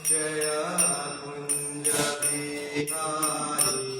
Jaya Kunja Bihari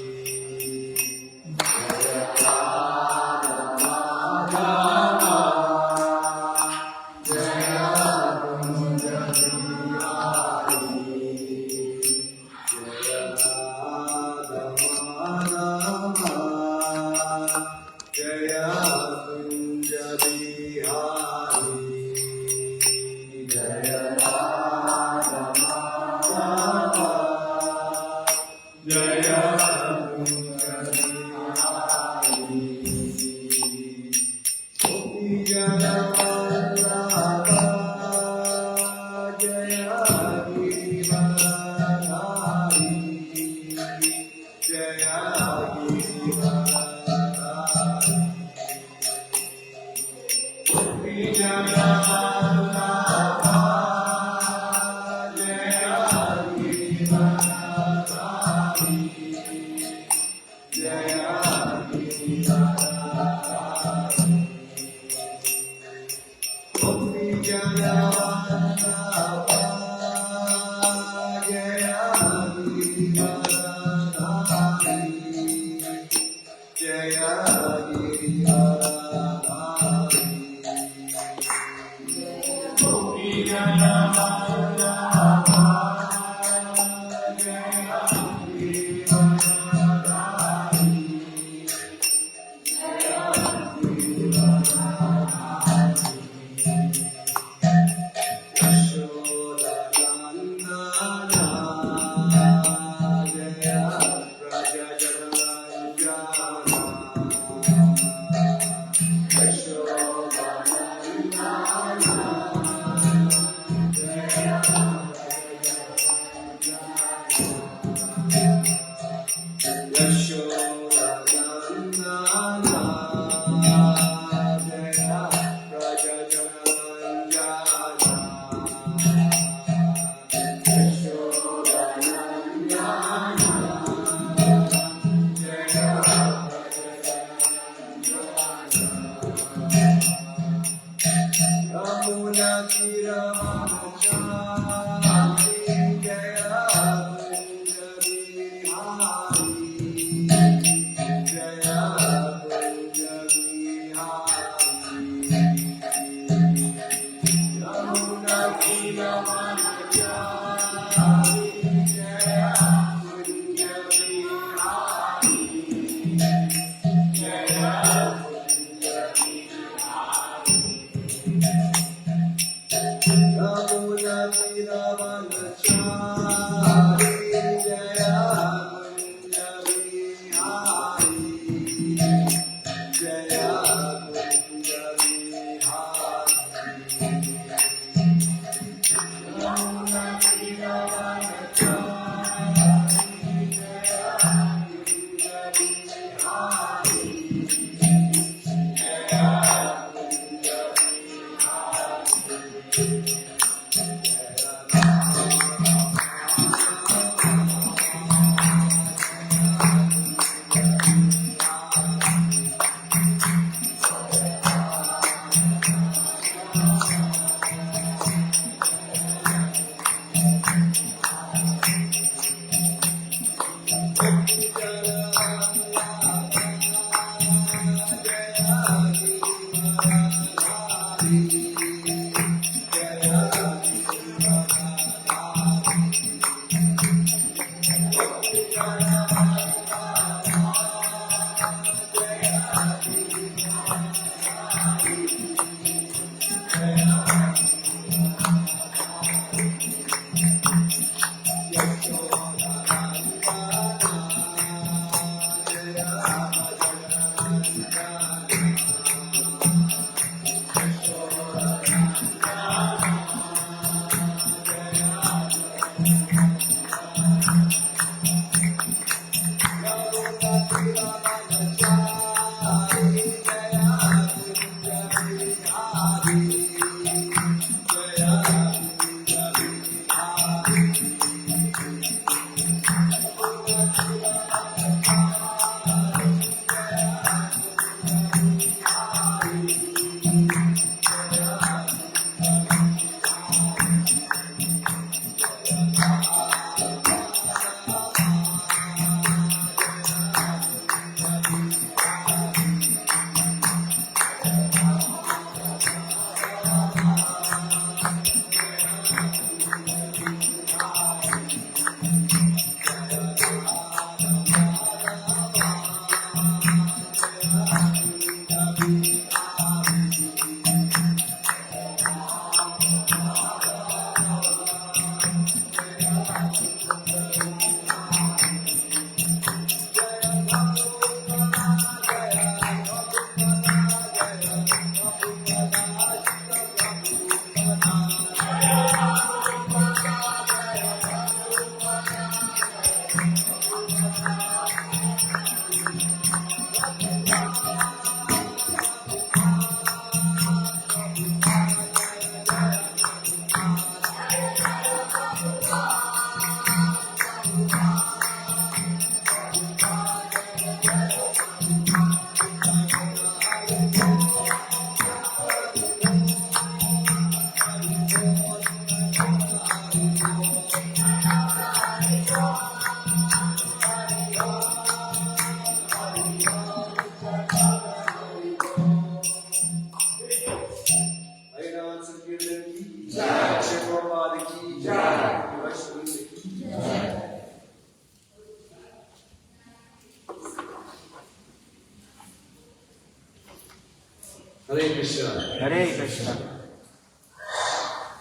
Hare Krishna. Hare Krishna.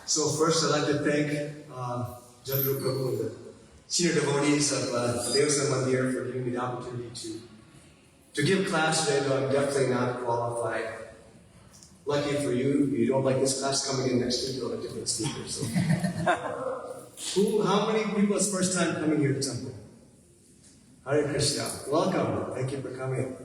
So first I'd like to thank Jaguru Prabhu and the senior devotees of Devasana Mandir for giving me the opportunity to give class today, though I'm definitely not qualified. Lucky for you, if you don't like this class coming in next week, you'll have a different speaker. So. How many people it's first time coming here to temple? Hare Krishna. Welcome. Thank you for coming.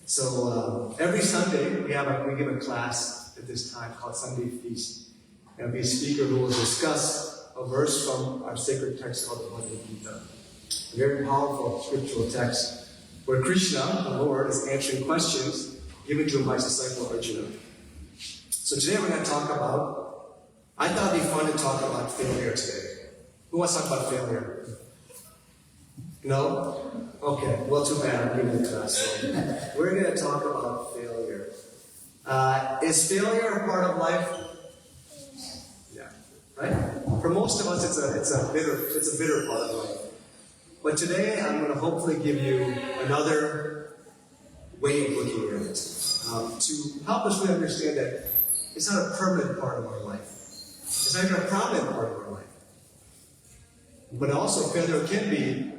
So every Sunday we give a class at this time called Sunday Feast. And the speaker who will discuss a verse from our sacred text called the Bhagavad Gita. A very powerful scriptural text where Krishna, the Lord, is answering questions given to him by his disciple Arjuna. So today we're going to talk about, I thought it'd be fun to talk about failure today. Who wants to talk about failure? No? Okay, well, too bad, I'm giving the class. So we're going to talk about failure. Is failure a part of life? Yeah, right? For most of us, it's a bitter part of life. But today, I'm going to hopefully give you another way of looking at it. To help us really understand that it's not a permanent part of our life. It's not even a prominent part of our life. But also, failure can be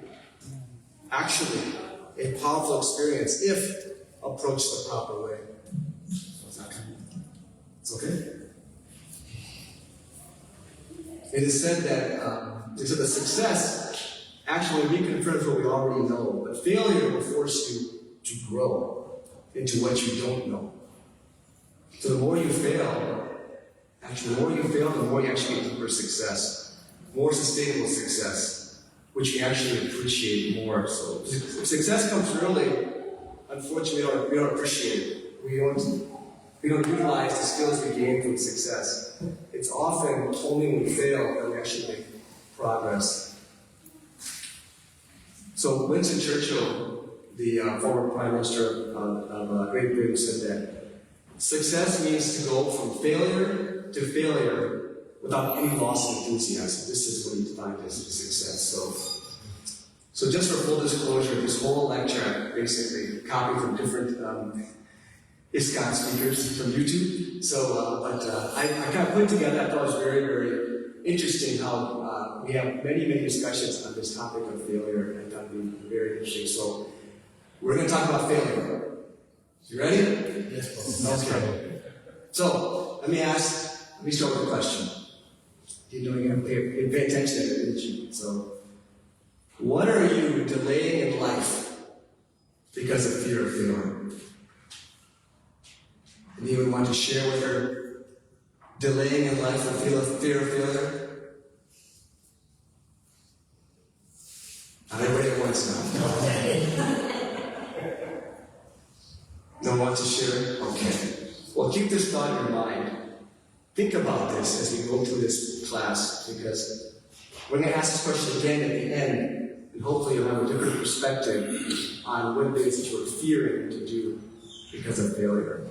actually a powerful experience if approached the proper way. It's okay? It is said that the success actually reconfirms what we already know, but failure will force you to grow into what you don't know. So the more you fail, the more you actually get deeper success, more sustainable success, which you actually appreciate more. So if success comes early, unfortunately we don't appreciate it. We don't utilize the skills we gain from success. It's often only when we fail that we actually make progress. So Winston Churchill, the former Prime Minister of Great Britain, said that success means to go from failure to failure without any loss of enthusiasm. This is what he defined as success. So just for full disclosure, this whole lecture I basically copied from different ISKCON speakers from YouTube. So, I kind of put it together. I thought it was very, very interesting how we have many, many discussions on this topic of failure, and I thought it would be very interesting. So, we're going to talk about failure. You ready? Yes, okay. So, let me start with a question. You pay attention to it, didn't you? So, what are you delaying in life because of fear of failure? Anyone want to share with her delaying in life or fear of failure? Not everybody at once now. No one wants to share? Okay. Well, keep this thought in your mind. Think about this as we go through this class, because we're going to ask this question again at the end, and hopefully you'll have a different perspective on what it is that you're fearing to do because of failure.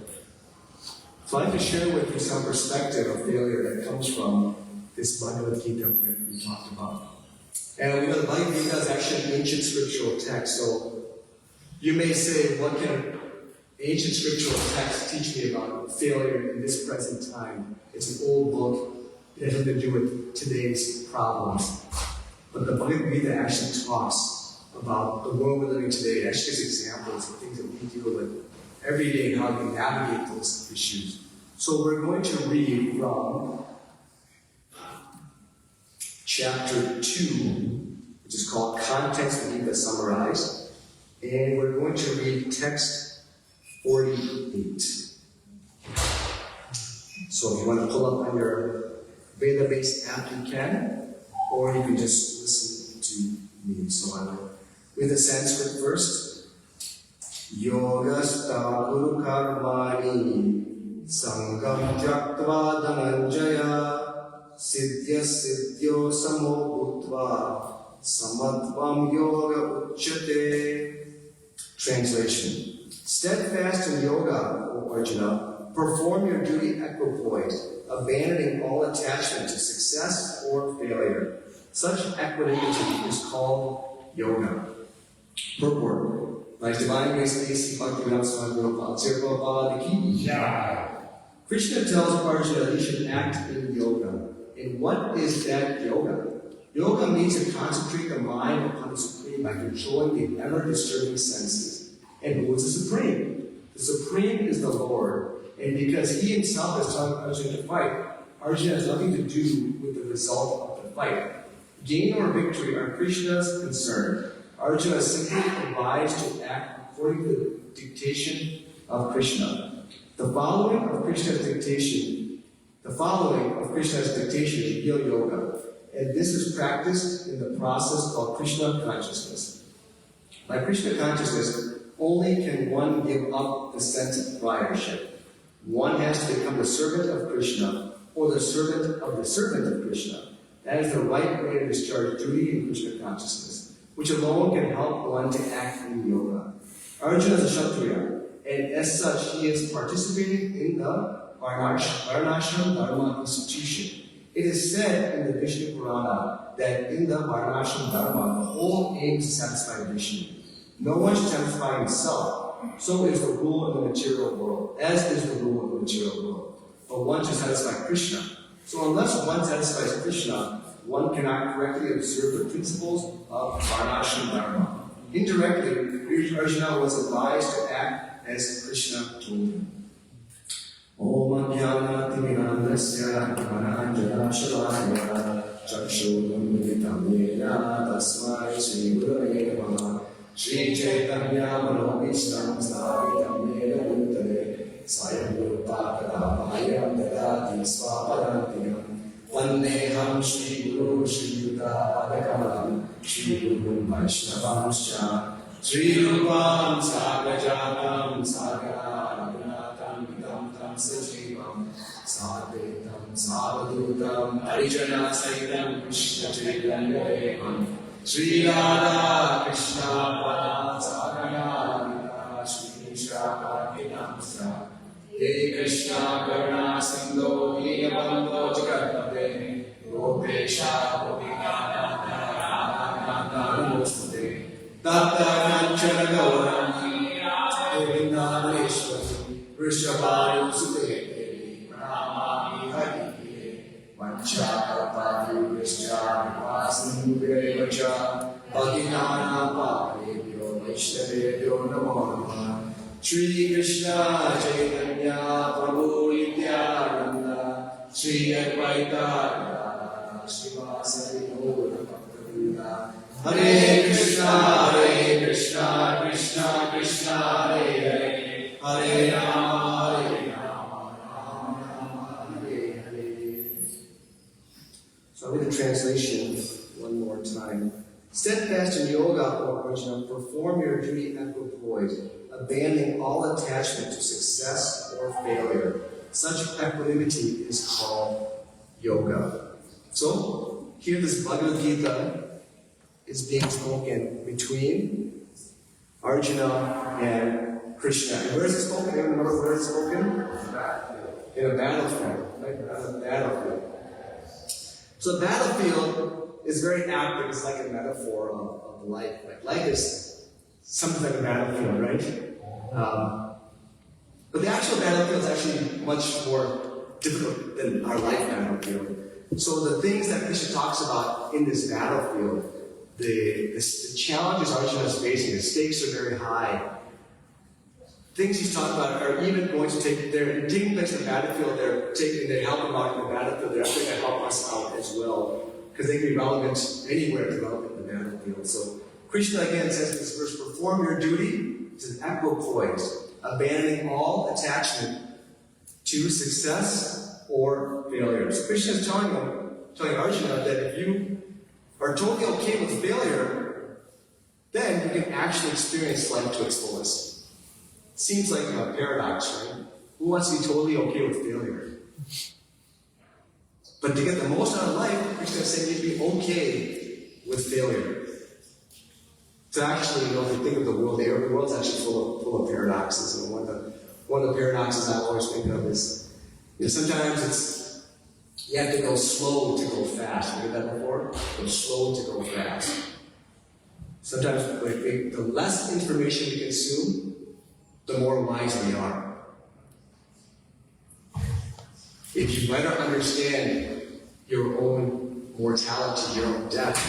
So I'd like to share with you some perspective of failure that comes from this Bhagavad Gita that we talked about. And we know the Bhagavad Gita is actually an ancient scriptural text, so you may say, what can ancient scriptural text teach me about failure in this present time? It's an old book. It has nothing to do with today's problems. But the Bhagavad Gita actually talks about the world we're living today. It actually gives examples of things that we deal with every day and how we navigate those issues. So we're going to read from chapter 2, which is called Contents of the Gita Summarized. And we're going to read text 48. So if you want to pull up on your Veda-based app, you can, or you can just listen to me. So I will read the Sanskrit first. Yogastha guru karmani sangam tyaktva dhananjaya siddhya siddhyo samo bhutva samatvam yoga uchyate. Translation. Steadfast in yoga, O Arjuna, perform your duty equipoise, abandoning all attachment to success or failure. Such equanimity is called yoga. Purport. By His Divine Grace, A.C. Bhaktivedanta Swami Prabhupada Ki Jai. Krishna tells Arjuna that he should act in yoga. And what is that yoga? Yoga means to concentrate the mind upon the Supreme by controlling the ever-disturbing senses. And who is the Supreme? The Supreme is the Lord. And because He Himself is telling Arjuna to fight, Arjuna has nothing to do with the result of the fight. Gain or victory are Krishna's concern. Arjuna is simply advised to act according to the dictation of Krishna. The following of Krishna's dictation is real yoga, and this is practiced in the process called Krishna consciousness. By Krishna consciousness, only can one give up the sense of proprietorship. One has to become the servant of Krishna, or the servant of Krishna. That is the right way to discharge duty in Krishna consciousness, which alone can help one to act in yoga. Arjuna is a Kshatriya, and as such, he is participating in the Varnashram Dharma institution. It is said in the Vishnu Purana that in the Varnashram Dharma, the whole aim is to satisfy Vishnu. No one should satisfy himself. So is the rule in the material world, as is the rule in the material world. But one should satisfy Krishna. So unless one satisfies Krishna, one cannot correctly observe the principles of Varnashram Dharma. Indirectly, Arjuna was advised to act as Krishna told him. Om Jnana Timirandasya Mananjana Shalaya Chakshunam Viditam Yena Tasmai Sri Gurave Namaha Sri Chaitanya Manovistam Stavitam Yena Bhutale Sayam Gurupakada Bhayam Dadati Swapadantyam Vandeham Shri Guru Shri Yuddha Padakalam Shri Guru Vaishnavanscha Shri Rupam Sagajatam Sagara Raghunatam Vidam Tam Sajivam Sadvetam Savadutam Harijana Saitam Krishna Chaitanya Devam Shri Radha Krishna Padam Sagara Shri Krishna Padam He Krishna Karuna Sindho Niyabando Jagatapate Gopesha Gopikana Radha Namaste Tapta Kanchana Gauram Govindaneshwari Rishabharu Sudhe Ramami Hari Vanchakapati Vishya Vasim Vevacha Bhaginana Bhavebhyo Vaishnavebhyo Namo Namaha Shri Krishna Chaitanya Prabhu Nityananda Shri Advaita Srivasari Gaura Bhakta Hare Krishna Krishna Krishna Hare Hare Hare Rama Rama Rama Hare Hare. So I'll read the translation one more time. Steadfast in yoga, O Arjuna, perform your duty equipoise, abandoning all attachment to success or failure. Such equanimity is called yoga. So, here this Bhagavad Gita is being spoken between Arjuna and Krishna. And where is it spoken? Anyone remember where it's spoken? In a battlefield. Right? On a battlefield. So the battlefield is very active. It's like a metaphor of life. Like life is something like a battlefield, right? But the actual battlefield is actually much more difficult than our life battlefield. So the things that Krishna talks about in this battlefield, the challenges Arjuna is facing, the stakes are very high. Things he's talking about are even going to they're taking place in the battlefield, they help him out in the battlefield, they're actually going to help us out as well, because they can be relevant anywhere to relevant in the battlefield. So Krishna again says in this verse, perform your duty, it's an equipoise, abandoning all attachment to success or failure. So Krishna is telling Arjuna that if you are totally okay with failure, then you can actually experience life to its fullest. Seems like a paradox, right? Who wants to be totally okay with failure? But to get the most out of life, Krishna is saying you'd be okay with failure. So actually, if you think of the world, the world's actually full of paradoxes. And one of the paradoxes I always think of is, sometimes you have to go slow to go fast. You heard that before? Go slow to go fast. Sometimes the less information we consume, the more wise we are. If you better understand your own mortality, your own death,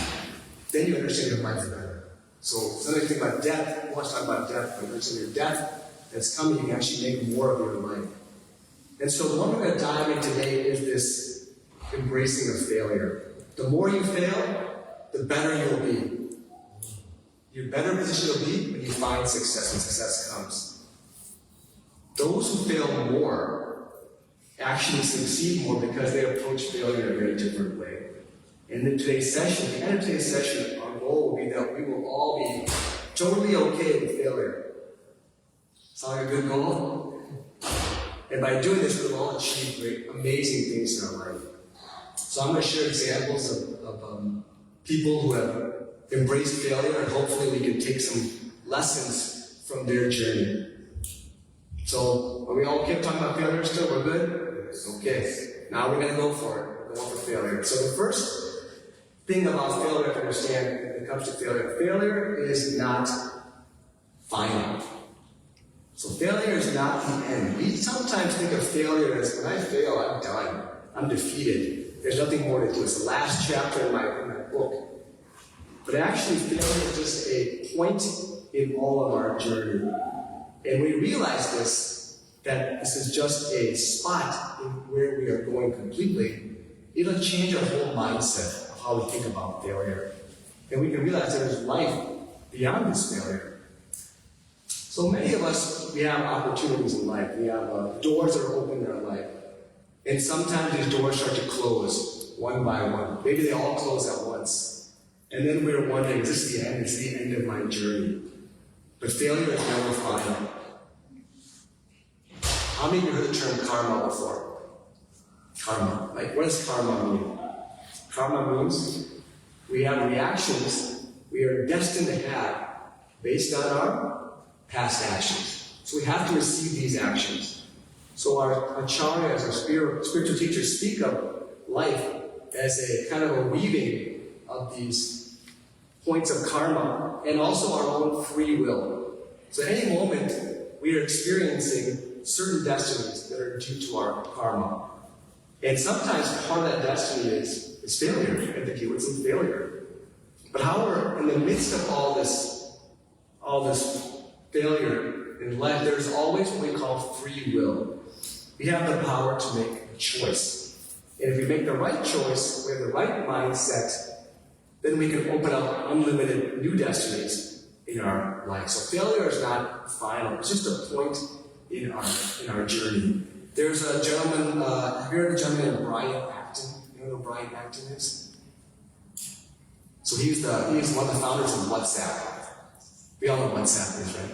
then you understand your life better. So sometimes you think about death, you want to talk about death, but understand your death that's coming, you can actually make more of your life. And so the one we're going to dive in today is this embracing of failure. The more you fail, the better you'll be. Your better position you'll be when you find success, when success comes. Those who fail more actually succeed more because they approach failure in a very different way. And in today's session, at the end of today's session, our goal will be that we will all be totally okay with failure. Sound like a good goal? And by doing this, we'll all achieve great, amazing things in our life. So I'm going to share examples of people who have embraced failure, and hopefully we can take some lessons from their journey. So, are we all okay talking about failure still? We're good? Okay. Now we're going to go for it. We're going for failure. So the first thing about failure to understand when it comes to failure is not final. So failure is not the end. We sometimes think of failure as, when I fail, I'm done. I'm defeated. There's nothing more to do. It's the last chapter in my book. But actually, failure is just a point in all of our journey. And we realize this, that this is just a spot in where we are going completely. It'll change our whole mindset of how we think about failure. And we can realize there's life beyond this failure. So many of us, we have opportunities in life. We have doors that are open in our life. And sometimes these doors start to close one by one. Maybe they all close at once. And then we're wondering, is this the end? Is this the end of my journey? But failure is never final. How many of you heard the term karma before? Karma. Like, what does karma mean? Karma means we have reactions we are destined to have based on our past actions. So we have to receive these actions. So our acharyas, our spiritual teachers, speak of life as a kind of a weaving of these points of karma and also our own free will. So at any moment, we are experiencing certain destinies that are due to our karma. And sometimes part of that destiny is failure. I think you would say failure. But however, in the midst of all this failure in life, there's always what we call free will. We have the power to make a choice. And if we make the right choice, we have the right mindset, then we can open up unlimited new destinies in our life. So failure is not final. It's just a point in our journey. There's a gentleman, have you heard of a gentleman named Brian Acton? You know who Brian Acton is? So he's one of the founders of WhatsApp. We all know what WhatsApp is, right?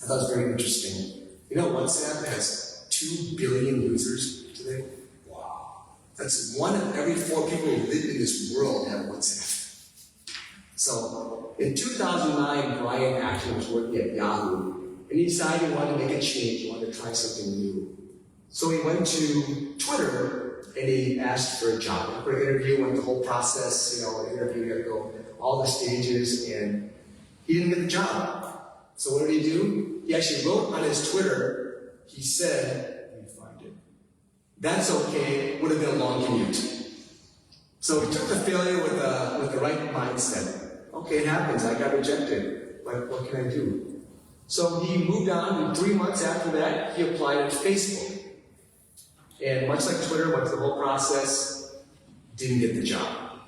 I thought it was very interesting. You know WhatsApp has 2 billion users today? Wow. That's 1 of every 4 people who live in this world have WhatsApp. So in 2009, Brian Acton was working at Yahoo. And he decided he wanted to make a change, he wanted to try something new. So he went to Twitter and he asked for a job. For an interview, went the whole process, an interview, you had to go all the stages, and he didn't get the job. So what did he do? He actually wrote on his Twitter, he said, let me find it, "That's okay, would have been a long commute." So he took the failure with the right mindset. Okay, it happens, I got rejected. What can I do? So he moved on, and 3 months after that, he applied at Facebook. And much like Twitter, went through the whole process, didn't get the job.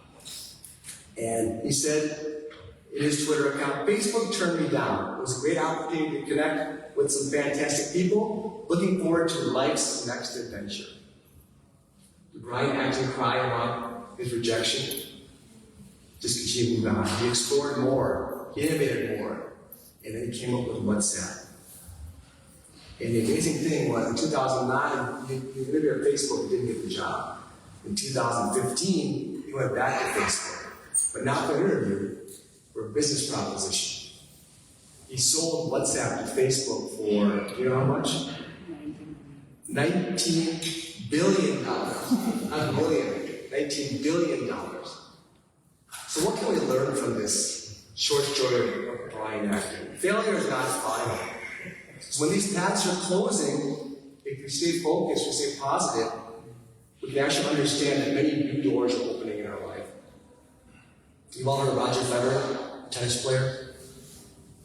And he said in his Twitter account, "Facebook turned me down. It was a great opportunity to connect with some fantastic people. Looking forward to life's next adventure." Did Brian actually cry about his rejection? Just continued moving on. He explored more. He innovated more. And then he came up with WhatsApp. And the amazing thing was, in 2009, he interviewed at Facebook and didn't get the job. In 2015, he went back to Facebook, but not for an interview, for a business proposition. He sold WhatsApp to Facebook for, do you know how much? $19 billion. Not a million, $19 billion. So what can we learn from this short mind acting. Failure is not final. So when these paths are closing, if we stay focused, we stay positive, we can actually understand that many new doors are opening in our life. You've all heard of Roger Federer, a tennis player?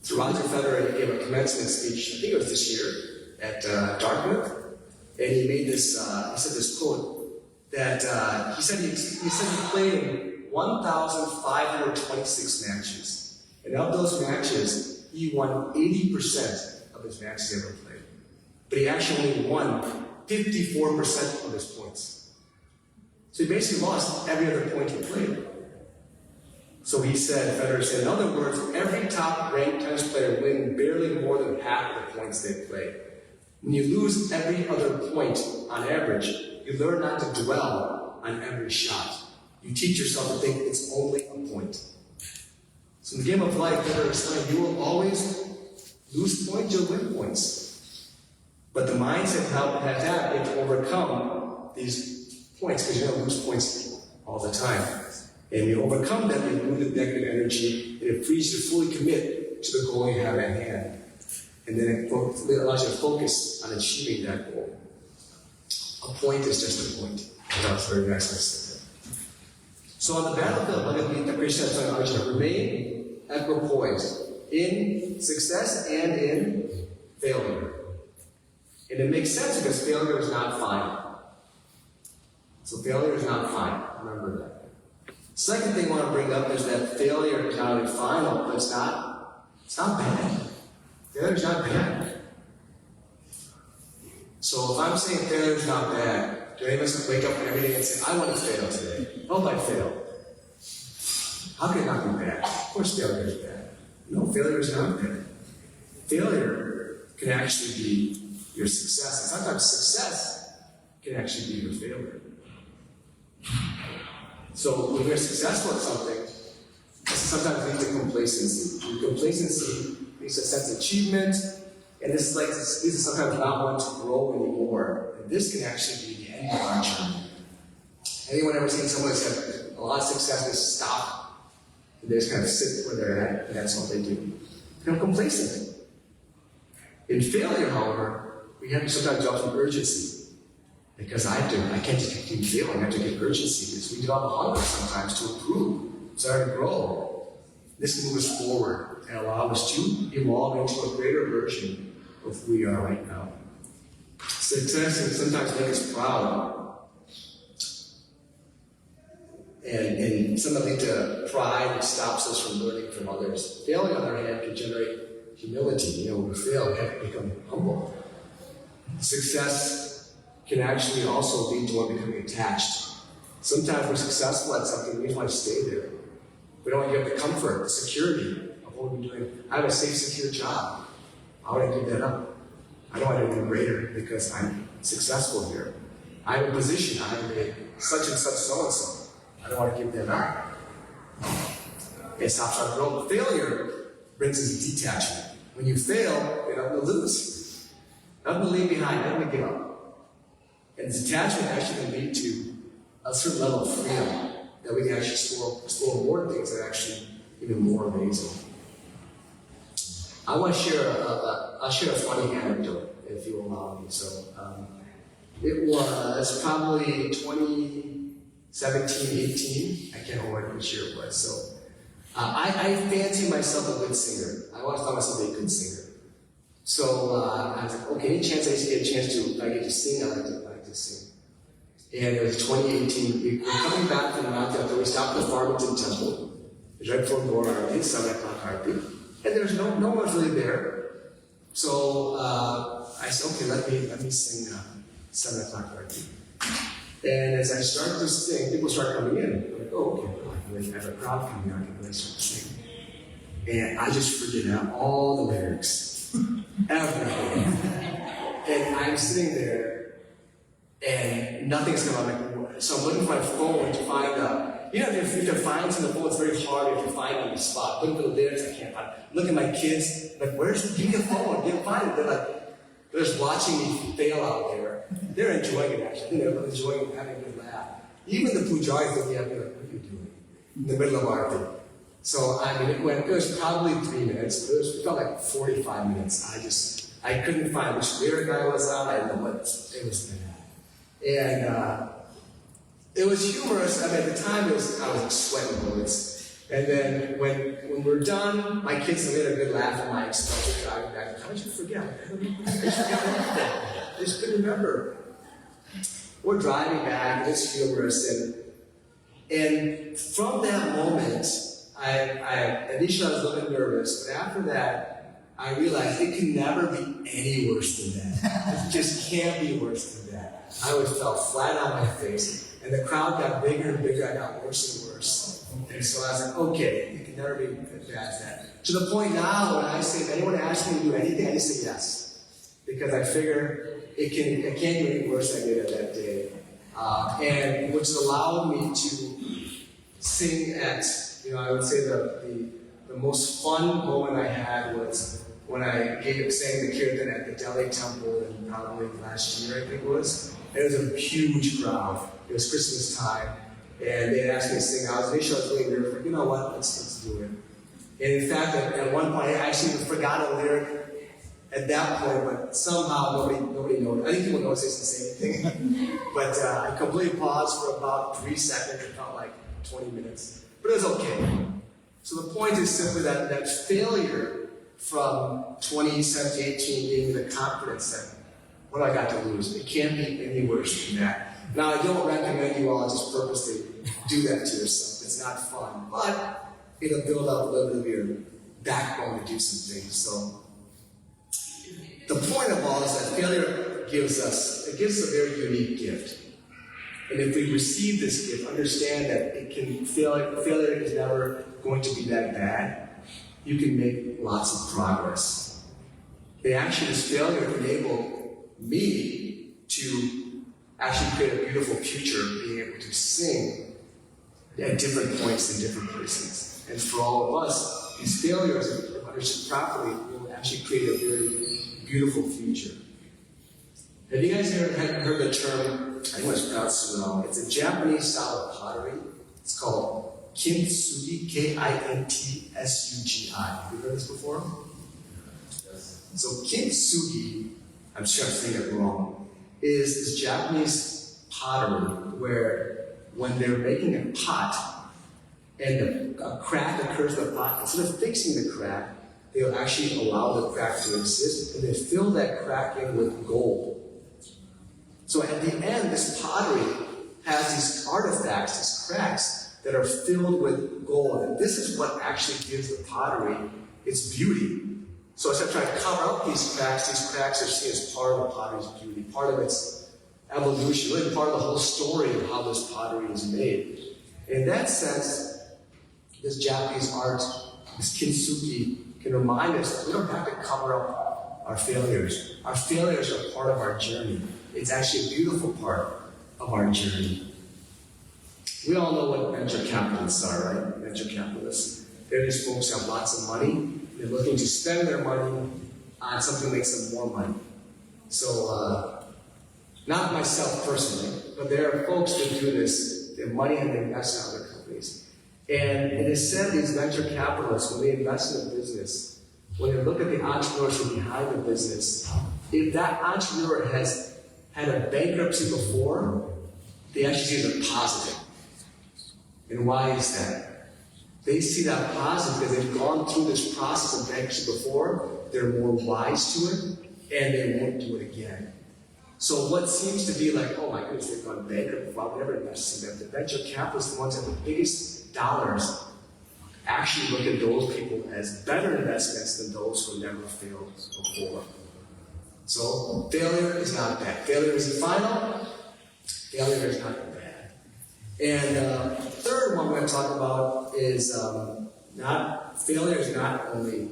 So Roger Federer gave a commencement speech, I think it was this year, at Dartmouth, and he made this, he said this quote, that he said he played in 1,526 matches. And of those matches, he won 80% of his matches he ever played. But he actually only won 54% of his points. So he basically lost every other point he played. So Federer said, in other words, every top-ranked tennis player wins barely more than half of the points they play. When you lose every other point on average, you learn not to dwell on every shot. You teach yourself to think it's only a point. So in the game of life, Federer explained, you will always lose points, you'll win points. But the mindset has that is to overcome these points, because you're going to lose points all the time. And you overcome them, you remove the negative energy, and it frees you to fully commit to the goal you have at hand. And then it allows you to focus on achieving that goal. A point is just a point. That was very nicely said. So on the battlefield, Bhagavad Gita, Krishna is telling Arjuna, remain equipoised in success and in failure. And it makes sense because failure is not final. So failure is not final. Remember that. Second thing I want to bring up is that failure is not only final, but it's not bad. Failure is not bad. So if I'm saying failure is not bad, do any of us wake up every day and say, I want to fail today? I hope I fail. How can it not be bad? Of course failure is bad. No, failure is not bad. Failure can actually be your success. And sometimes success can actually be your failure. So when you're successful at something, this sometimes leads to complacency. And complacency leads to a sense of achievement, and this leads to sometimes not wanting to grow anymore. And this can actually be the end of our journey. Anyone ever seen someone who's had a lot of success, they stop, and they just kind of sit where they're at, and that's all they do. Become complacent. In failure, however, we have to sometimes develop some urgency. Because I can't just keep failing, I have to get urgency, because we develop a hunger sometimes to improve, to grow. This can move us forward and allow us to evolve into a greater version of who we are right now. Success can sometimes make us proud. And sometimes lead to pride that stops us from learning from others. Failure, on the other hand, can generate humility. When we fail, we have to become humble. Success can actually also lead to one becoming attached. Sometimes we're successful at something, we just want to stay there. We don't want to give the comfort, the security of what we're doing. I have a safe, secure job. Why would I give that up? I don't want to do greater because I'm successful here. I have a position, I have a such and such so-and-so. I don't want to give that up. It stops our growth. Failure brings us detachment. When you fail, you don't lose. Nothing to leave behind, nothing to give up. And detachment actually can lead to a certain level of freedom that we can actually explore more things that are actually even more amazing. I want to share I'll share a funny anecdote, if you allow me. So it was probably 2017, 18. I can't remember which year it was. So I fancy myself a good singer. I always thought myself a good singer. So I was like, okay, any chance I used to get a chance to, if I get to sing, I like to sing. And it was 2018. We were coming back from the mountain after we stopped at the Farmington Temple. It was right before Gora Arati, 7 o'clock Arati. And there was no one was really there. So I said, okay, let me sing 7 o'clock Arati. And as I started to sing, people started coming in. I'm like, oh, okay, I have a crowd coming out, I can really start to sing. And I just forget out all the lyrics. Everything. And I'm sitting there, and nothing's coming up. So I'm looking for my phone to find if you can find something on the phone, it's very hard if you find it on the spot. Looking for the lyrics, I can't find it. Look at my kids, like, give me a phone, can't find it. They're just watching me fail out there. They're enjoying it, actually. They're enjoying it, having a good laugh. Even the pujaris that we have, they're like, what are you doing? In the middle of our thing. So, I mean, it was probably 3 minutes, but it felt like 45 minutes. I couldn't find which lyric I was on, I didn't know what, it was bad. And it was humorous. I mean, at the time, I was like sweating bullets. And then when we're done, my kids made a good laugh at my expense driving back. How did you forget? I just couldn't remember. We're driving back, it's humorous, and from that moment, initially I was a little bit nervous, but after that, I realized it can never be any worse than that. It just can't be worse than that. I always fell flat on my face, and the crowd got bigger and bigger, I got worse and worse. And so I was like, okay, it can never be as bad as that. To the point now, when I say, if anyone asks me to do anything, I just say yes. Because I figure it can't do any worse than I did at that day. And which allowed me to sing at, I would say the most fun moment I had was when I sang the kirtan at the Delhi temple in probably last year, I think it was. It was a huge crowd. It was Christmas time, and they had asked me to sing. I was really nervous, but you know what, let's do it. And in fact, at one point, I actually forgot a lyric at that point, but somehow nobody noticed. I think people noticed it's the same thing. But I completely paused for about 3 seconds. It felt like 20 minutes. But it was okay. So the point is simply that failure from 2017, 18 gave me the confidence that what I got to lose. It can't be any worse than that. Now, I don't recommend you all just purposely do that to yourself. It's not fun. But it'll build up a little bit of your backbone to do some things. So the point of all is that failure gives us a very unique gift. And if we receive this gift, understand that failure is never going to be that bad. You can make lots of progress. This failure enabled me to actually create a beautiful future, being able to sing at different points in different places. And for all of us, these failures, if understood properly, will actually create a very beautiful future. Have you guys ever heard the term, I think it's pronounced wrong, it's a Japanese style of pottery. It's called kintsugi, Kintsugi. Have you heard this before? Yes. So kintsugi, I'm sure I'm saying it wrong, is this Japanese pottery where when they're making a pot and a crack occurs in the pot, instead of fixing the crack, they'll actually allow the crack to exist, and they fill that crack in with gold. So at the end, this pottery has these artifacts, these cracks, that are filled with gold. And this is what actually gives the pottery its beauty. So as I try to cover up these cracks are seen as part of the pottery's beauty, part of its evolution, really part of the whole story of how this pottery is made. In that sense, this Japanese art, this kintsugi, can remind us that we don't have to cover up our failures. Our failures are part of our journey. It's actually a beautiful part of our journey. We all know what venture capitalists are, right? Venture capitalists. They're just folks who have lots of money. They're looking to spend their money on something that makes them more money. So, not myself personally, but there are folks that do this. They have money and they invest in other companies. And it is said these venture capitalists, when they invest in a business, when they look at the entrepreneurs who are behind the business, if that entrepreneur has had a bankruptcy before, they actually see it as a positive. And why is that? They see that positive because they've gone through this process of bankruptcy before, they're more wise to it, and they won't do it again. So what seems to be like, oh my goodness, they've gone bankrupt before, I would never invest in them. The venture capitalists, the ones that have the biggest dollars, actually look at those people as better investments than those who never failed before. So failure is not bad. Failure isn't final. Failure is not bad. And third one we're going to talk about is failure is not only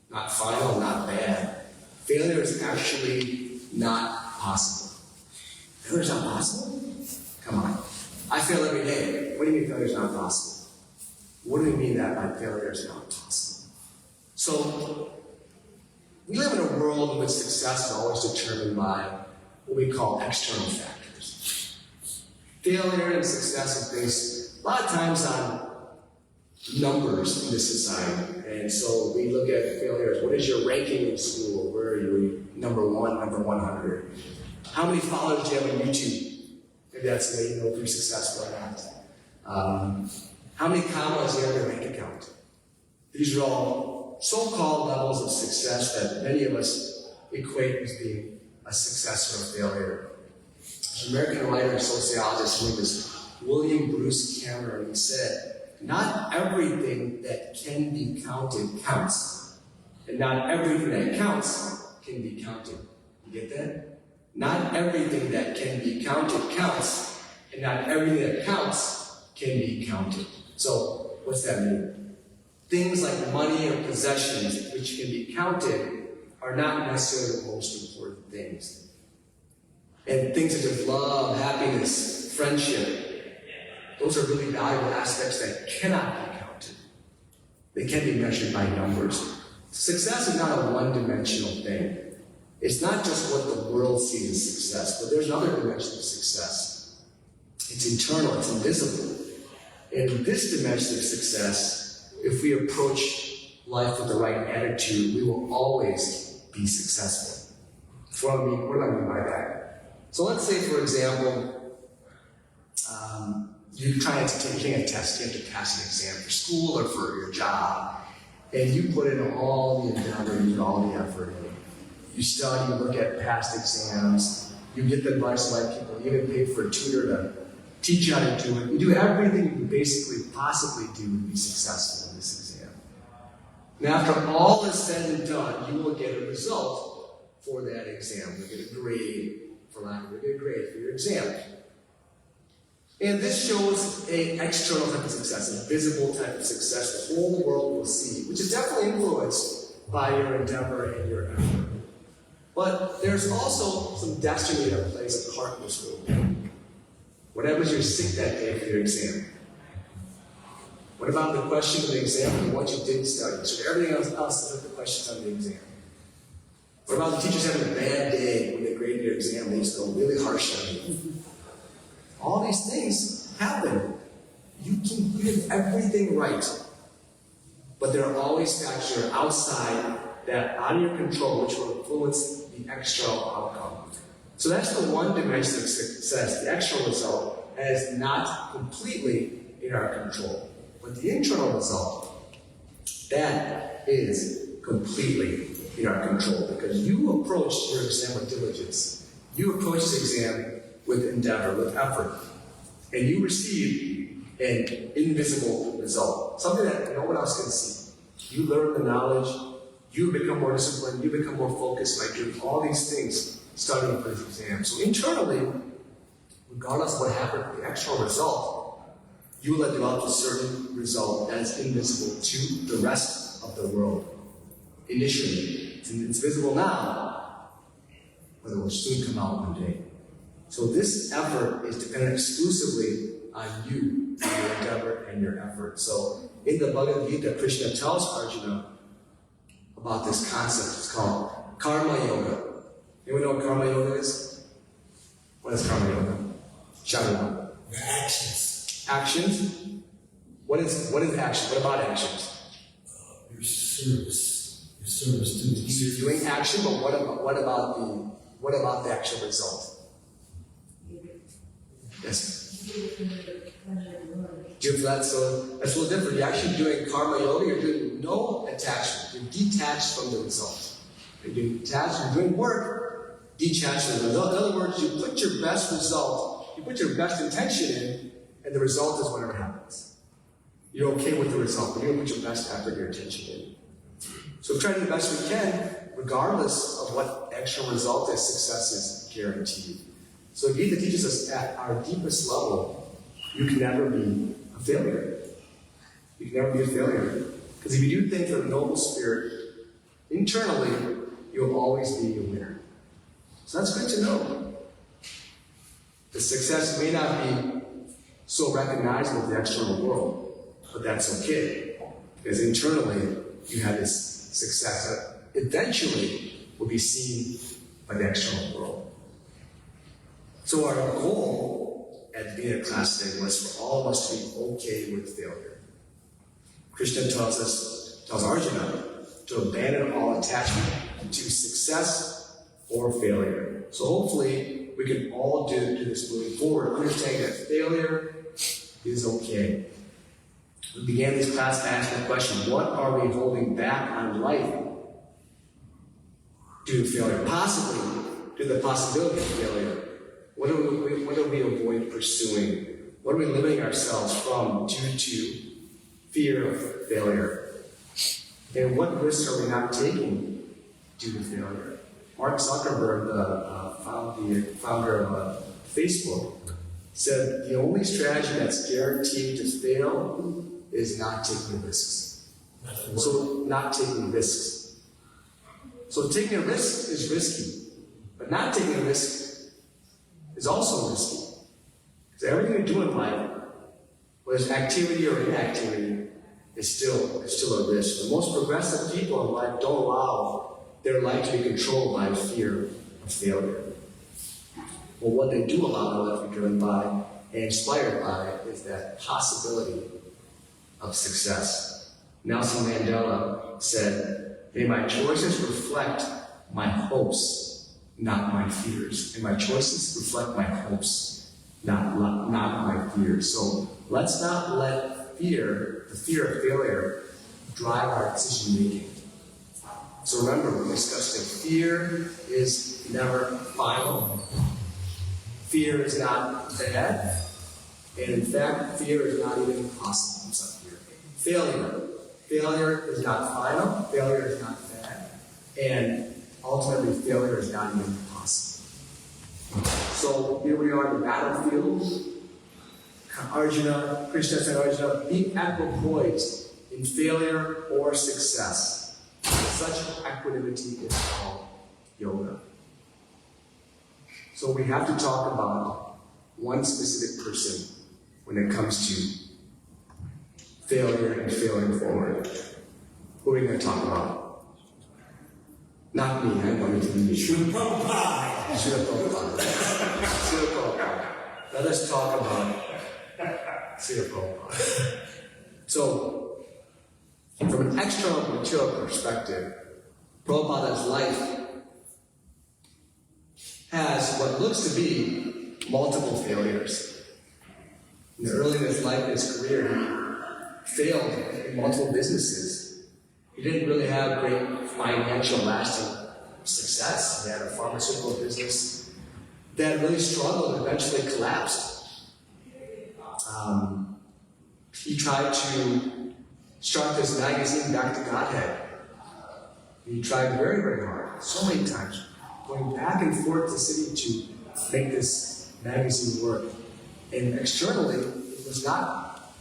not final, not bad. Failure is actually not possible. Failure is not possible? Come on. I fail every day. What do you mean failure is not possible? What do we mean that by failure is not possible? So, we live in a world in which success is always determined by what we call external factors. Failure and success is based a lot of times on numbers in this society. And so we look at failures. What is your ranking in school? Where are you? Number 1, number 100. How many followers do you have on YouTube? Maybe that's the way you know if you're successful or not. How many commas do you have in your bank account? These are all so-called levels of success that many of us equate as being a success or a failure. There's an American writer and sociologist, his name is William Bruce Cameron. He said, not everything that can be counted counts. And not everything that counts can be counted. You get that? Not everything that can be counted counts. And not everything that counts can be counted. So, what's that mean? Things like money or possessions, which can be counted, are not necessarily the most important things. And things such as love, happiness, friendship, those are really valuable aspects that cannot be counted. They can be measured by numbers. Success is not a one-dimensional thing. It's not just what the world sees as success, but there's another dimension of success. It's internal, it's invisible. In this dimension of success, if we approach life with the right attitude, we will always be successful. What do I mean by that? So let's say, for example, you're trying to take a test, you have to pass an exam for school or for your job, and you put in all the endeavor, you put all the effort in. You study, you look at past exams, you get the advice of people, you even pay for a tutor to teach you how to do it. You do everything you can basically possibly do to be successful in this exam. And after all is said and done, you will get a result for that exam. You'll get a grade, for lack of a good grade for your exam. And this shows an external type of success, a visible type of success the whole world will see, which is definitely influenced by your endeavor and your effort. But there's also some destiny that plays a part in this world. What happens if you're sick that day for your exam? What about the question of the exam and what you didn't study? So everything else is the questions on the exam. What about the teachers having a bad day when they grade your exam? They just go really harsh on you. All these things happen. You did everything right. But there are always factors that are outside, that out of your control, which will influence the external outcome. So that's the one dimension of success. The external result is not completely in our control. But the internal result, that is completely in our control. Because you approach your exam with diligence. You approach this exam with endeavor, with effort. And you receive an invisible result. Something that no one else can see. You learn the knowledge, you become more disciplined, you become more focused by doing all these things, studying for this exam. So internally, regardless of what happened with the external result, you will develop a certain result that is invisible to the rest of the world. Initially. It's visible now, but it will soon come out one day. So this effort is dependent exclusively on you, on your endeavor and your effort. So in the Bhagavad Gita, Krishna tells Arjuna about this concept. It's called Karma Yoga. Anyone know what Karma Yoga is? What is Karma Yoga? Shalom. The actions. Actions? What is action? What about actions? Your service. Your service to the You're doing action, but what about the actual result? Yes. That's a little different. You're actually doing karma yoga, you're doing no attachment. You're detached from the result. You're doing work, detached from the result. In other words, you put your best result, you put your best intention in, and the result is whatever happens. You're okay with the result, but you're going to put your best effort, your attention in. So try to do the best we can, regardless of what the actual result is, success is guaranteed. So Gita teaches us at our deepest level, you can never be a failure. You can never be a failure. Because if you do things with a noble spirit, internally, you'll always be a winner. So that's good to know. The success may not be so recognizable to the external world, but that's okay. Because internally, you have this success that eventually will be seen by the external world. So our goal at the beginning of class today was for all of us to be okay with failure. Krishna tells Arjuna to abandon all attachment to success or failure. So hopefully we can all do this moving forward, understanding that failure is okay. We began this class by asking the question, what are we holding back on life due to failure? Possibly due to the possibility of failure. What do we avoid pursuing? What are we limiting ourselves from due to fear of failure? And what risks are we not taking due to failure? Mark Zuckerberg, the founder of Facebook, said the only strategy that's guaranteed to fail is not taking risks. So not taking risks. So taking a risk is risky, but not taking a risk is also risky. So everything we do in life, whether it's activity or inactivity, is still a risk. The most progressive people in life don't allow their life to be controlled by fear of failure. Well, what they do allow their life to be driven by and inspired by is that possibility of success. Nelson Mandela said, "May my choices reflect my hopes, not my fears. And my choices reflect my hopes, not my fears." So let's not let the fear of failure, drive our decision making. So remember, we're discussing fear is never final. Fear is not bad. And in fact, fear is not even possible. I'm sorry, fear. Failure is not final. Failure is not bad. And ultimately, failure is not even possible. So here we are in the battlefield. Krishna said, Arjuna, be equipoised in failure or success. Such equanimity is called yoga. So we have to talk about one specific person when it comes to failure and failing forward. Who are we going to talk about? Not me, I'm going to be Srila Prabhupada. Let us talk about Srila Prabhupada. So, from an external material perspective, Prabhupada's life has what looks to be multiple failures. In the early in his life, his career, he failed in multiple businesses. He didn't really have great financial lasting success. He had a pharmaceutical business that really struggled and eventually collapsed. He tried to start this magazine, Back to Godhead. He tried very, very hard, so many times, going back and forth to the city to make this magazine work. And externally, it was not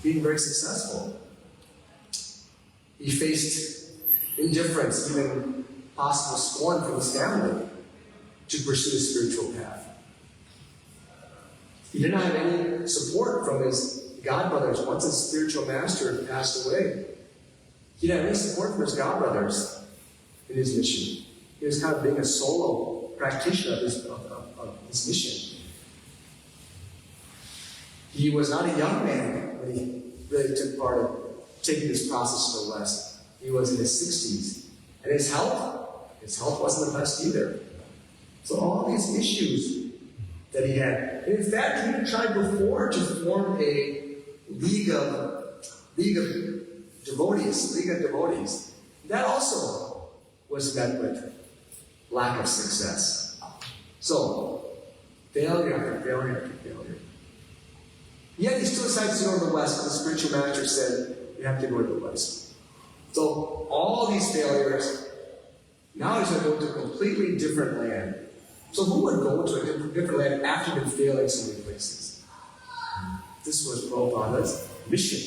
being very successful. He faced indifference, even possible scorn from his family to pursue a spiritual path. He did not have any support from his godbrothers. Once his spiritual master passed away, he didn't have any support from his godbrothers in his mission. He was kind of being a solo practitioner of his mission. He was not a young man when he really took part of taking this process to the West. He was in his 60s. And his health wasn't the best either. So all these issues that he had. And in fact, he had tried before to form a league of devotees. That also was met with lack of success. So, failure after failure after failure. Yet he still decided to go to the West because the spiritual master said, you have to go to the West. So, all these failures, now he's going to go to a completely different land. So who would go to a different land after he'd been failing so many places? This was Prabhupada's mission.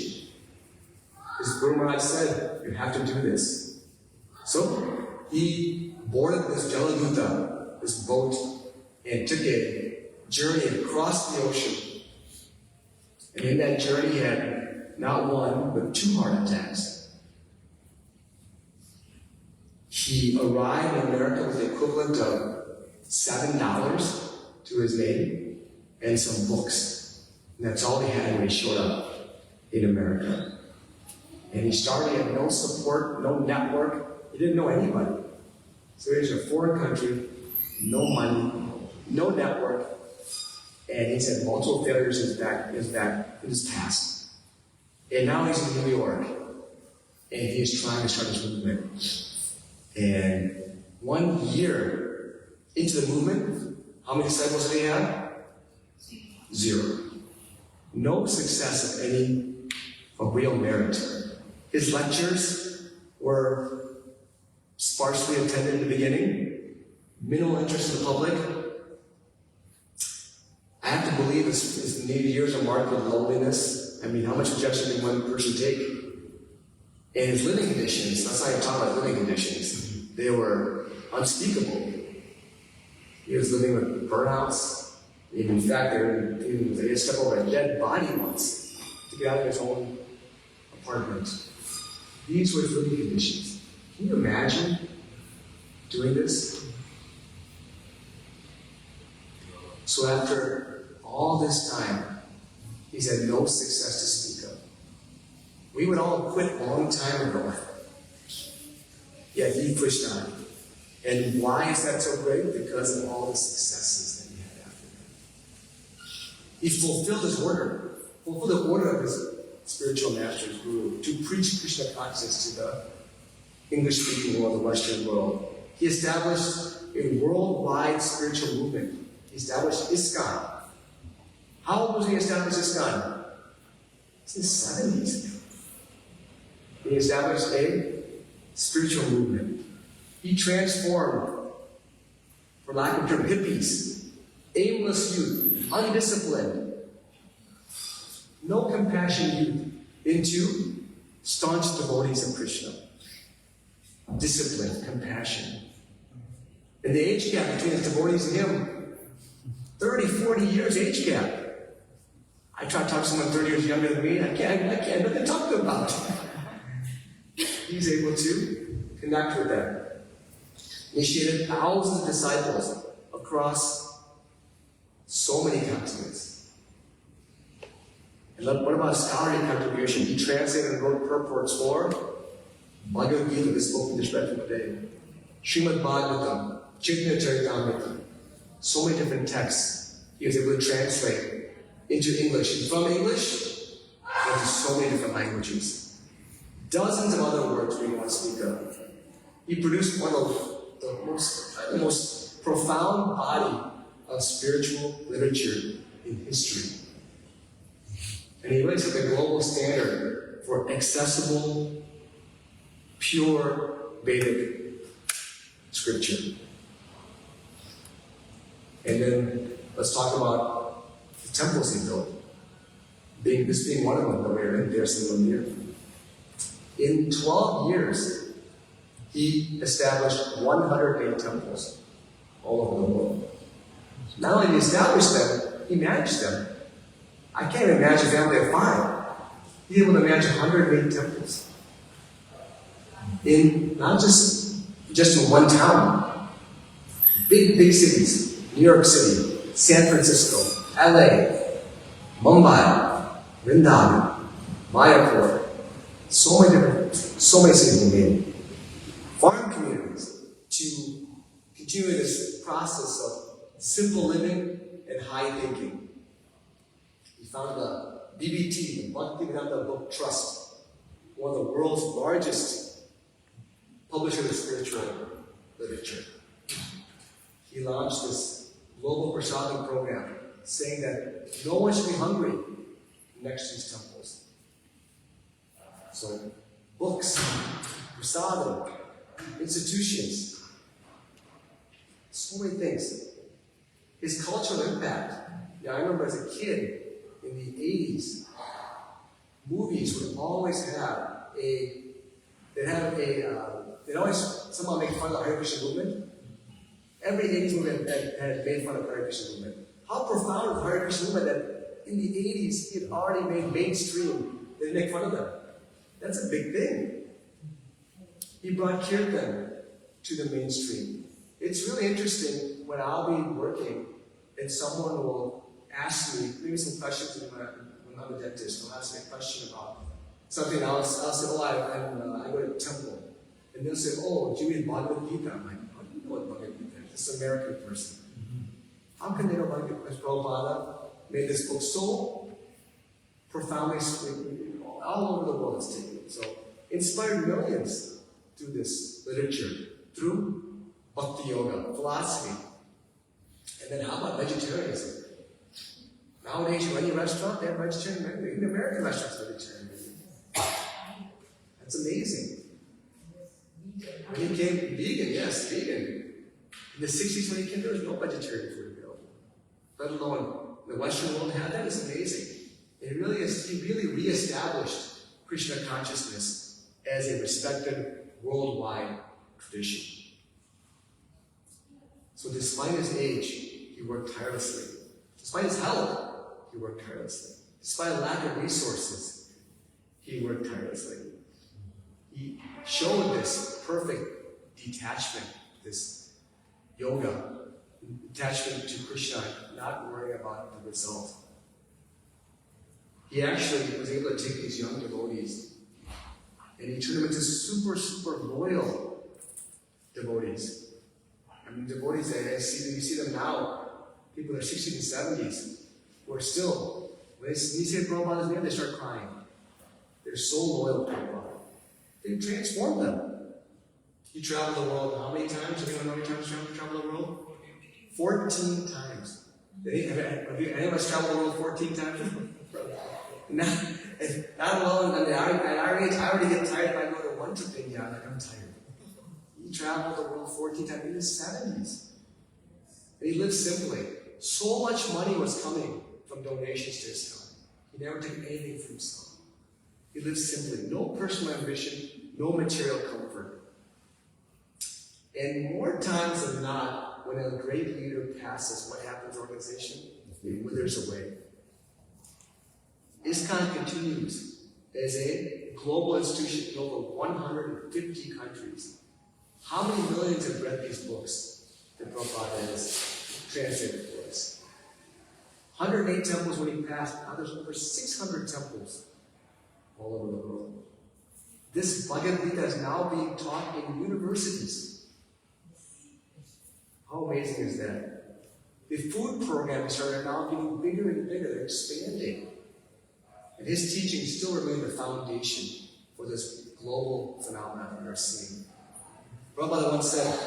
His Guru Maharaj said, you have to do this. So he boarded this Jaladuta, this boat, and took a journey across the ocean. And in that journey he had not one, but 2 heart attacks. He arrived in America with the equivalent of $7 to his name and some books. And that's all he had when he showed up in America. And he started, he had no support, no network. He didn't know anybody. So he was in a foreign country, no money, no network. And he's had multiple failures in his past. And now he's in New York. And he is trying to start his movement. And 1 year into the movement, how many disciples did he have? 0. No success of real merit. His lectures were sparsely attended in the beginning, minimal interest in the public. I have to believe his native years are marked with loneliness. I mean, how much rejection can one person take? And his living conditions, that's not even talking about living conditions, they were unspeakable. He was living with burnouts. In fact, they had stepped over a dead body once to get out of his own apartment. These were his living conditions. Can you imagine doing this? So after all this time, he's had no success to speak of. We would all quit a long time ago. Yet he pushed on. And why is that so great? Because of all the successes that he had after that. He fulfilled his order, fulfilled the order of his spiritual master's guru, to preach Krishna consciousness to the English-speaking world, the Western world. He established a worldwide spiritual movement. He established ISKCON. How old was he established ISKCON? It's in his 70s. He established a spiritual movement. He transformed, for lack of a term, hippies, aimless youth, undisciplined, no compassion youth, into staunch devotees of Krishna. Discipline, compassion. And the age gap between his devotees and him, 30, 40 years age gap. I try to talk to someone 30 years younger than me, I can't nothing to talk to about. He's able to connect with them. Initiated thousands of disciples across so many continents. And what about scholarly contribution? He translated and wrote purports for Bhagavad Gita, this book we just read from today, Srimad Bhagavatam, Chaitanya Charitamrita, so many different texts he was able to translate into English, and from English into so many different languages. Dozens of other words we want to speak of. He produced one of the most profound body of spiritual literature in history. And he really set the global standard for accessible, pure Vedic scripture. And then let's talk about the temples he built. This being one of them that we are in there single year. In 12 years, he established 108 temples all over the world. Not only did he establish them, he managed them. I can't even imagine a family of 5. He's able to manage 108 temples. In not just in one town. Big cities. New York City, San Francisco, LA, Mumbai, Vrindavan, Mayapur. So many cities in India. Farm communities to continue this process of simple living and high thinking. He founded the BBT, the Bhaktivedanta Book Trust, one of the world's largest publishers of spiritual literature. He launched this global prasadam program, saying that no one should be hungry next to these temples. So, books, prasadam, institutions, so many things. His cultural impact. I remember as a kid in the 80s, movies would always have they'd always somehow make fun of the Hare Krishna movement. Every 80s movement had made fun of the Hare Krishna movement. How profound was the Hare Krishna movement that in the 80s he had already made mainstream, they'd make fun of them. That's a big thing. He brought kirtan to the mainstream. It's really interesting when I'll be working and someone will ask me, maybe some questions when I'm a dentist, they'll ask me a question about something else, I'll say, I go to the temple. And they'll say, do you read Bhagavad Gita? I'm like, how do you know what Bhagavad Gita is? This American person. How can they know Bhagavad Gita? Because Prabhupada made this book so profoundly all over the world it's taken. So inspired millions through this literature, through Bhakti Yoga, philosophy. And then how about vegetarianism? Nowadays, you run your restaurant, they have vegetarian menu. Even American restaurants have vegetarian menu. That's amazing. When he came vegan, yes, vegan. In the 60s when he came, there was no vegetarian food available. Let alone the Western world had that. It's amazing. He really reestablished Krishna consciousness as a respected worldwide tradition. So despite his age, he worked tirelessly. Despite his health, he worked tirelessly. Despite a lack of resources, he worked tirelessly. He showed this perfect detachment, this yoga, attachment to Krishna, not worrying about the result. He actually was able to take these young devotees and he turned them into super, super loyal devotees. I mean, devotees that you see them now, people in their 60s and 70s, who are still, when you say Prabhupada's name, they start crying. They're so loyal to Prabhupada. They transformed them. He traveled the world how many times? Anyone know how many times he traveled the world? 14 times. Have any of us traveled the world 14 times? Not alone. I mean, at our age, I already get tired if I go to one trip India. I'm like, I'm tired. He traveled the world 14 times in his 70s. And he lived simply. So much money was coming from donations to his time. He never took anything for himself. He lived simply. No personal ambition, no material comfort. And more times than not, when a great leader passes, what happens to the organization? It withers away. ISKCON continues as a global institution in over 150 countries. How many millions have read these books that Prabhupada has translated for us? 108 temples when he passed. Now there's over 600 temples all over the world. This Bhagavad Gita is now being taught in universities. How amazing is that? The food programs are now getting bigger and bigger. They're expanding. And his teachings still remain the foundation for this global phenomenon we are seeing. Prabhupada once said,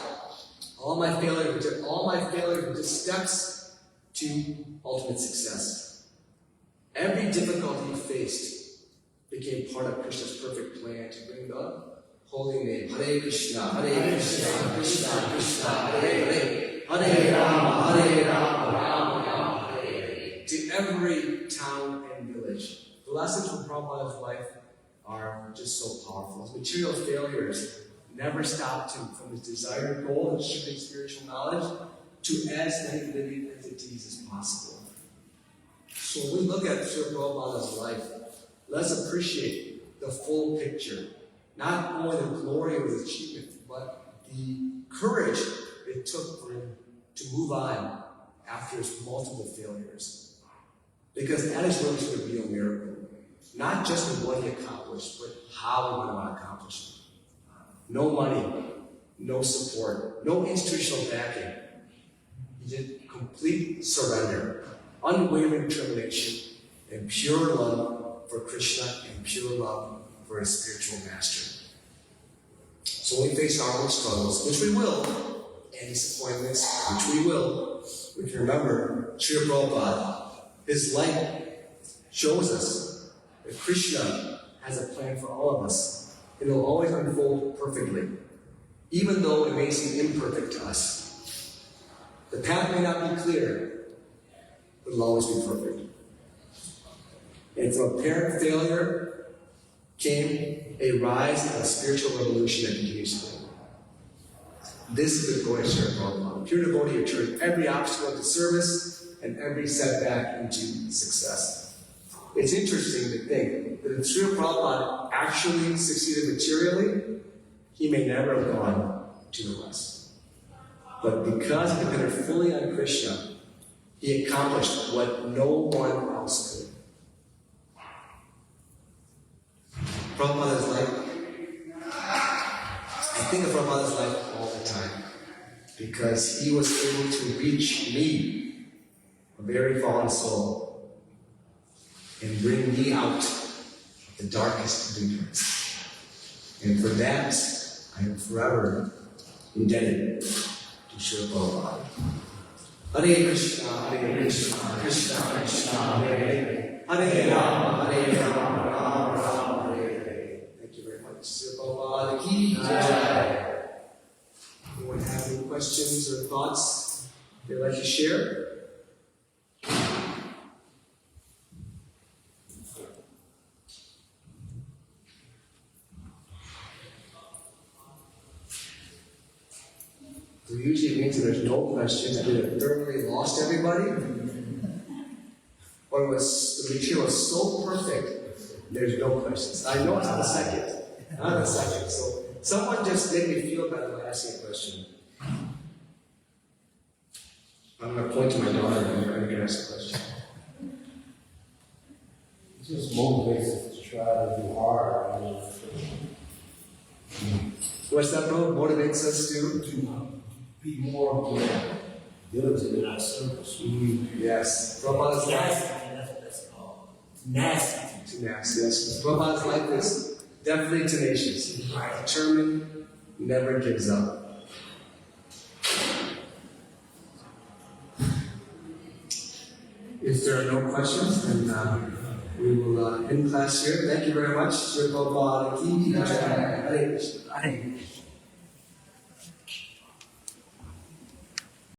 all my failures were just steps to ultimate success. Every difficulty he faced became part of Krishna's perfect plan to bring the holy name. Hare Krishna, Krishna Krishna, Hare Hare, Hare Rama, Rama Hare Hare. To every town and village. The lessons from Prabhupada's life are just so powerful. His material failures never stopped him from his desired goal of achieving spiritual knowledge to as many living entities as possible. So when we look at Srila Prabhupada's life, let's appreciate the full picture. Not only the glory of his achievement, but the courage it took for him to move on after his multiple failures. Because that is really the real miracle. Not just in what he accomplished, but how he went about accomplishing it. No money, no support, no institutional backing. He did complete surrender, unwavering determination, and pure love for Krishna and pure love for his spiritual master. So when we face our own struggles, which we will, and disappointments, which we will, we can remember Srila Prabhupada, his life shows us that Krishna has a plan for all of us. It will always unfold perfectly, even though it may seem imperfect to us. The path may not be clear, but it will always be perfect. And from apparent failure came a rise of a spiritual revolution that continues today. This is the glory of Srila Prabhupada. Pure devotee who turned every obstacle into service and every setback into success. It's interesting to think that if Srila Prabhupada actually succeeded materially, he may never have gone to the West. But because he depended fully on Krishna, he accomplished what no one else could. Prabhupada's life, I think of Prabhupada's life all the time because he was able to reach me, a very fallen soul, and bring me out of the darkest of ignorance. And for that, I am forever indebted to Srila Prabhupada. Hare Krishna, Krishna Krishna, Hare Hare, Hare Rama, Rama Rama, Hare Hare. Thank you very much. Srila Prabhupada ki jai. Anyone have any questions or thoughts they'd like to share? So usually it means that there's no questions. I did have thoroughly lost everybody. Or the material was so perfect, there's no questions. I know it's on the second. Not the second. So someone just made me feel better by asking a question. I'm going to point to my daughter and I'm going to ask a question. It just motivates us to try to do hard. What's that, bro? Motivates us to Be more diligent in our service. Yes. Prabhupada's life. That's what that's called. Nasty. Tenacity. Yes. Prabhupada's life is definitely tenacious. Determined, never gives up. If there are no questions, then we will end class here. Thank you very much. Srila Prabhupada ki jai. Hare Krishna.